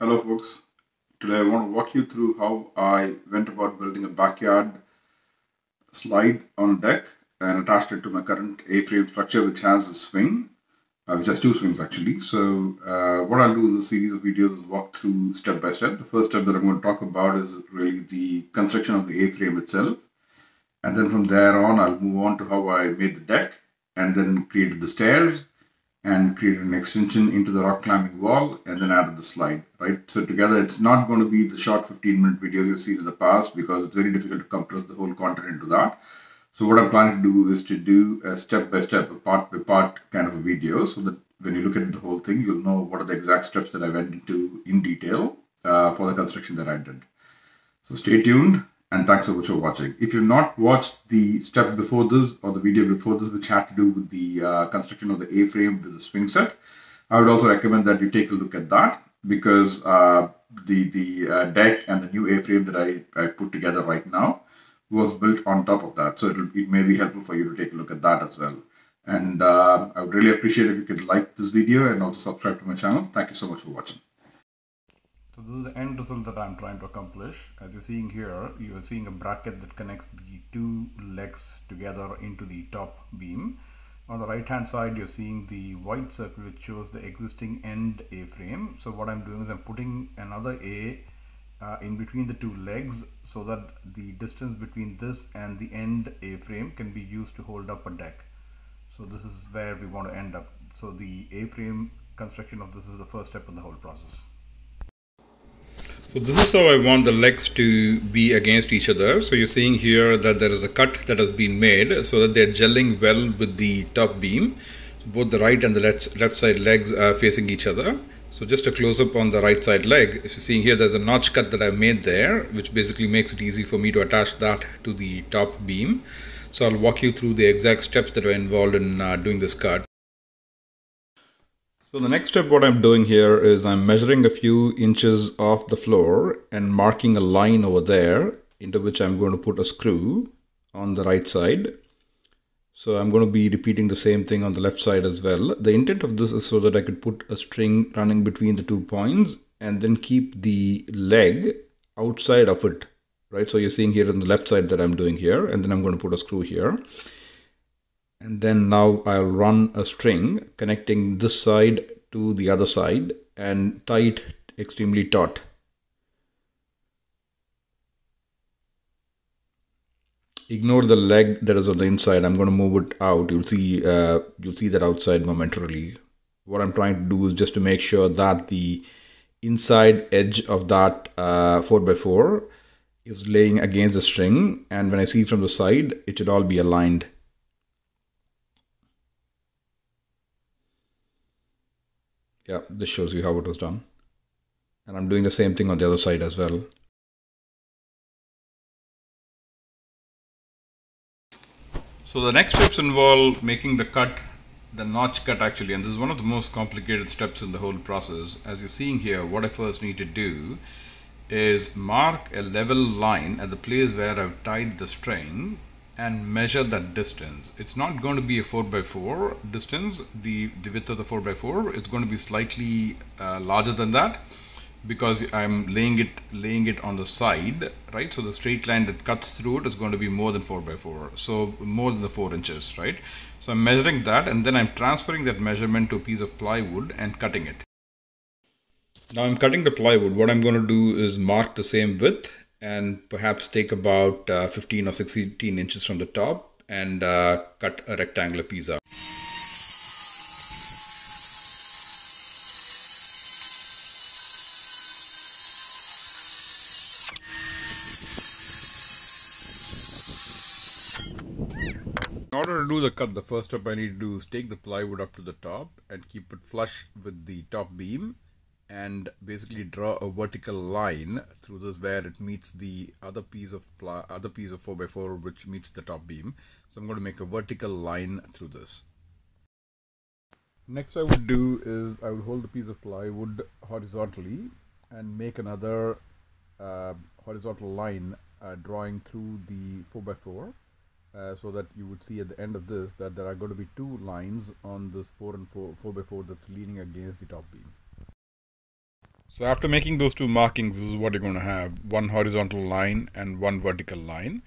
Hello folks, today I want to walk you through how I went about building a backyard slide on a deck and attached it to my current A-frame structure which has a swing, which has two swings actually. So what I'll do in this series of videos is walk through step by step. The first step that I'm going to talk about is really the construction of the A-frame itself, and then from there on I'll move on to how I made the deck and then created the stairs and created an extension into the rock climbing wall and then added the slide, right? So together it's not going to be the short 15-minute videos you've seen in the past because it's very difficult to compress the whole content into that. So what I'm planning to do is to do a step-by-step, a part-by-part kind of a video so that when you look at the whole thing, you'll know what are the exact steps that I went into in detail for the construction that I did. So stay tuned and thanks so much for watching. If you've not watched the step before this or the video before this, which had to do with the construction of the A-frame with the swing set, I would also recommend that you take a look at that because the deck and the new A-frame that I put together right now was built on top of that. So it may be helpful for you to take a look at that as well. And I would really appreciate if you could like this video and also subscribe to my channel. Thank you so much for watching. So this is the end result that I'm trying to accomplish. As you're seeing here, you're seeing a bracket that connects the two legs together into the top beam. On the right hand side, you're seeing the white circle which shows the existing end A-frame. So what I'm doing is I'm putting another A in between the two legs so that the distance between this and the end A-frame can be used to hold up a deck. So this is where we want to end up. So the A-frame construction of this is the first step in the whole process. So this is how I want the legs to be against each other. So you're seeing here that there is a cut that has been made so that they're gelling well with the top beam. So both the right and the left side legs are facing each other. So just a close up on the right side leg. If you're seeing here, there's a notch cut that I've made there, which basically makes it easy for me to attach that to the top beam. So I'll walk you through the exact steps that are involved in doing this cut. So the next step what I'm doing here is I'm measuring a few inches off the floor and marking a line over there into which I'm going to put a screw on the right side. So I'm going to be repeating the same thing on the left side as well. The intent of this is so that I could put a string running between the 2 points and then keep the leg outside of it, right? So you're seeing here on the left side that I'm doing here, and then I'm going to put a screw here. And then now I'll run a string connecting this side to the other side and tie it extremely taut. Ignore the leg that is on the inside. I'm going to move it out. You'll see that outside momentarily. What I'm trying to do is just to make sure that the inside edge of that 4x4 is laying against the string, and when I see it from the side, it should all be aligned. Yeah, this shows you how it was done. And I'm doing the same thing on the other side as well. So the next steps involve making the cut, the notch cut actually, and this is one of the most complicated steps in the whole process. As you're seeing here, what I first need to do is mark a level line at the place where I've tied the string and measure that distance. It's not going to be a 4x4 distance, the width of the 4x4. It's going to be slightly larger than that because I'm laying it on the side, right? So the straight line that cuts through it is going to be more than 4x4, so more than the 4 inches, right? So I'm measuring that and then I'm transferring that measurement to a piece of plywood and cutting it. Now I'm cutting the plywood. What I'm going to do is mark the same width and perhaps take about 15 or 16 inches from the top and cut a rectangular piece out. In order to do the cut, the first step I need to do is take the plywood up to the top and keep it flush with the top beam and basically draw a vertical line through this where it meets the other piece of 4x4 which meets the top beam. So I'm going to make a vertical line through this. Next I would do is I would hold the piece of plywood horizontally and make another horizontal line drawing through the 4x4 so that you would see at the end of this that there are going to be two lines on this 4x4 that's leaning against the top beam. So after making those two markings, this is what you're going to have: one horizontal line and one vertical line.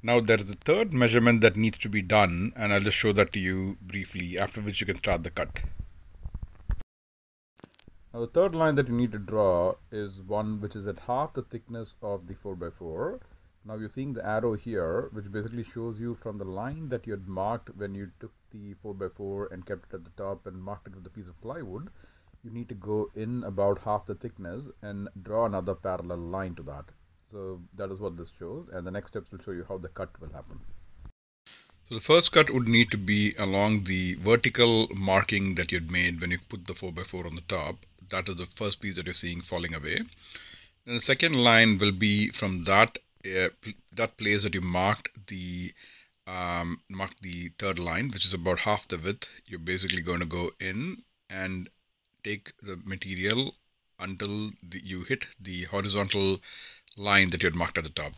Now there is a third measurement that needs to be done, and I'll just show that to you briefly, after which you can start the cut. Now the third line that you need to draw is one which is at half the thickness of the 4x4. Now you're seeing the arrow here, which basically shows you from the line that you had marked when you took the 4x4 and kept it at the top and marked it with a piece of plywood. You need to go in about half the thickness and draw another parallel line to that. So that is what this shows, and the next steps will show you how the cut will happen. So the first cut would need to be along the vertical marking that you had made when you put the 4x4 on the top. That is the first piece that you're seeing falling away. And the second line will be from that place that you marked the third line, which is about half the width. You're basically going to go in and take the material until you hit the horizontal line that you had marked at the top.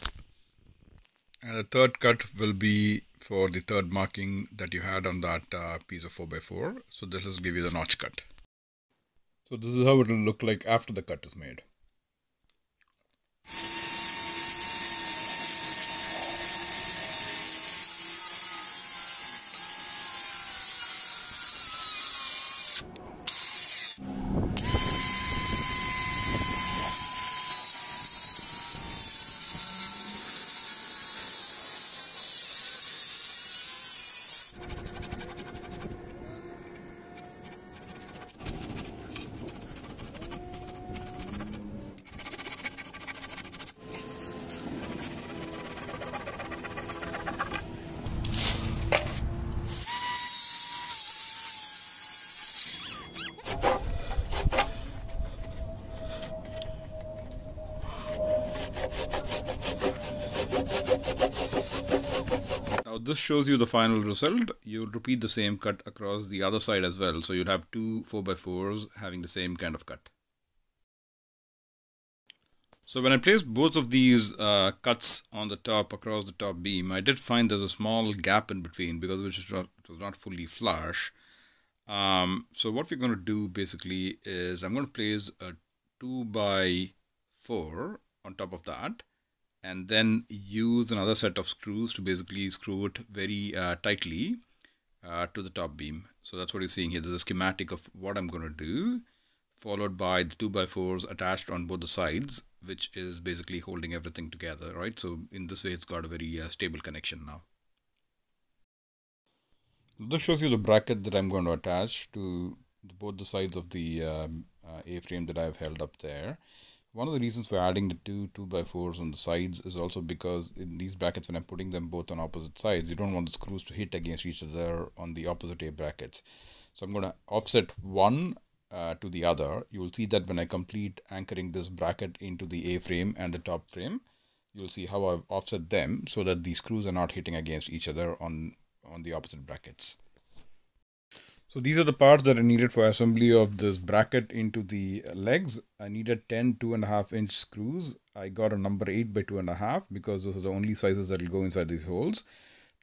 And the third cut will be for the third marking that you had on that piece of 4x4. So this will give you the notch cut. So this is how it will look like after the cut is made. This shows you the final result. You'll repeat the same cut across the other side as well. So you'll have two 4x4s having the same kind of cut. So when I placed both of these cuts on the top across the top beam, I did find there's a small gap in between because it was not fully flush. So what we're going to do basically is I'm going to place a 2x4 on top of that, and then use another set of screws to basically screw it very tightly to the top beam. So that's what you're seeing here. There's a schematic of what I'm going to do, followed by the 2x4s attached on both the sides, which is basically holding everything together, right? So in this way, it's got a very stable connection now. This shows you the bracket that I'm going to attach to both the sides of the A-frame that I've held up there. One of the reasons for adding the two 2x4s on the sides is also because in these brackets, when I'm putting them both on opposite sides, you don't want the screws to hit against each other on the opposite A brackets. So I'm going to offset one to the other. You will see that when I complete anchoring this bracket into the A-frame and the top frame, you'll see how I've offset them so that the screws are not hitting against each other on the opposite brackets. So these are the parts that are needed for assembly of this bracket into the legs. I needed 10 2.5-inch screws. I got a number 8 by 2.5 because those are the only sizes that will go inside these holes.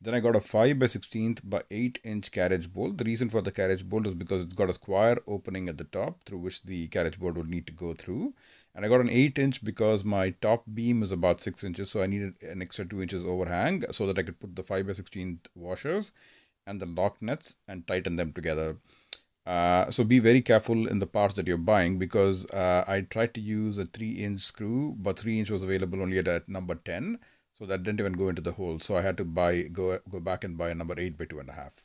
Then I got a 5 by 16th by 8-inch carriage bolt. The reason for the carriage bolt is because it's got a square opening at the top through which the carriage bolt would need to go through. And I got an 8-inch because my top beam is about 6 inches. So I needed an extra 2 inches overhang so that I could put the 5 by 16th washers and the lock nuts and tighten them together. So be very careful in the parts that you're buying because I tried to use a 3-inch screw, but 3-inch was available only at number 10. So that didn't even go into the hole. So I had to go back and buy a number 8 by 2.5.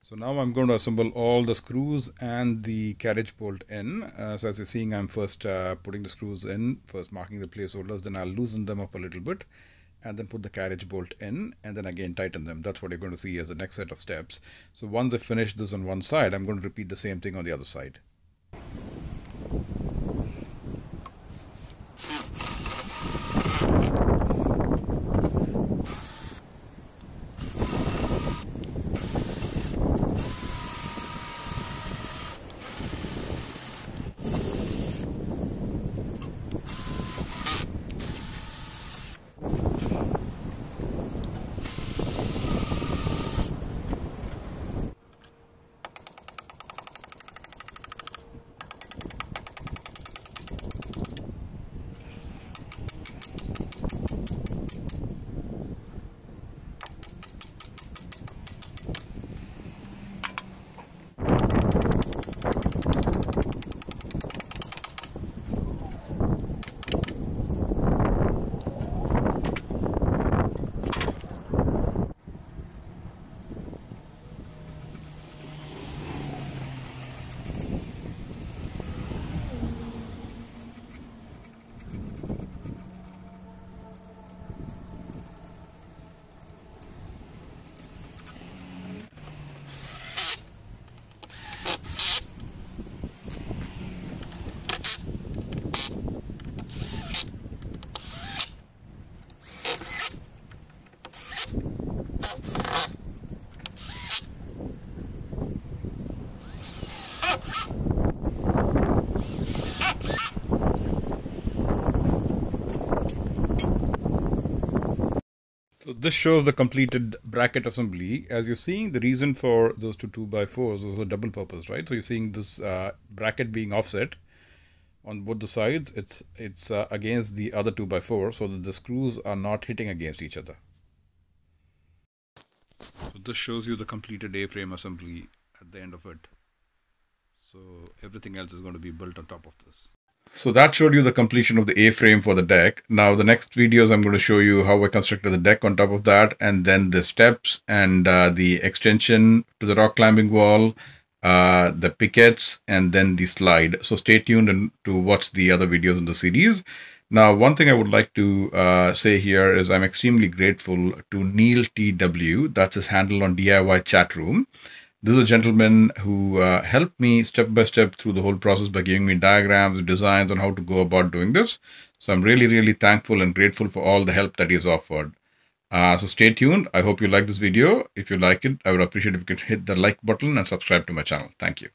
So now I'm going to assemble all the screws and the carriage bolt in. So as you're seeing, I'm first putting the screws in, first marking the placeholders, then I'll loosen them up a little bit and then put the carriage bolt in and then again tighten them. That's what you're going to see as the next set of steps. So once I finish this on one side, I'm going to repeat the same thing on the other side. So this shows the completed bracket assembly. As you're seeing, the reason for those two 2x4s was a double purpose, right? So you're seeing this bracket being offset on both the sides. It's against the other 2x4 so that the screws are not hitting against each other. So this shows you the completed A-frame assembly at the end of it. So everything else is going to be built on top of this. So that showed you the completion of the A-frame for the deck. Now the next videos I'm going to show you how I constructed the deck on top of that, and then the steps and the extension to the rock climbing wall, the pickets, and then the slide. So stay tuned and to watch the other videos in the series. Now, one thing I would like to say here is I'm extremely grateful to Neil TW. That's his handle on DIY chat room. This is a gentleman who helped me step by step through the whole process by giving me diagrams, designs on how to go about doing this. So I'm really, really thankful and grateful for all the help that he has offered. So stay tuned. I hope you like this video. If you like it, I would appreciate if you could hit the like button and subscribe to my channel. Thank you.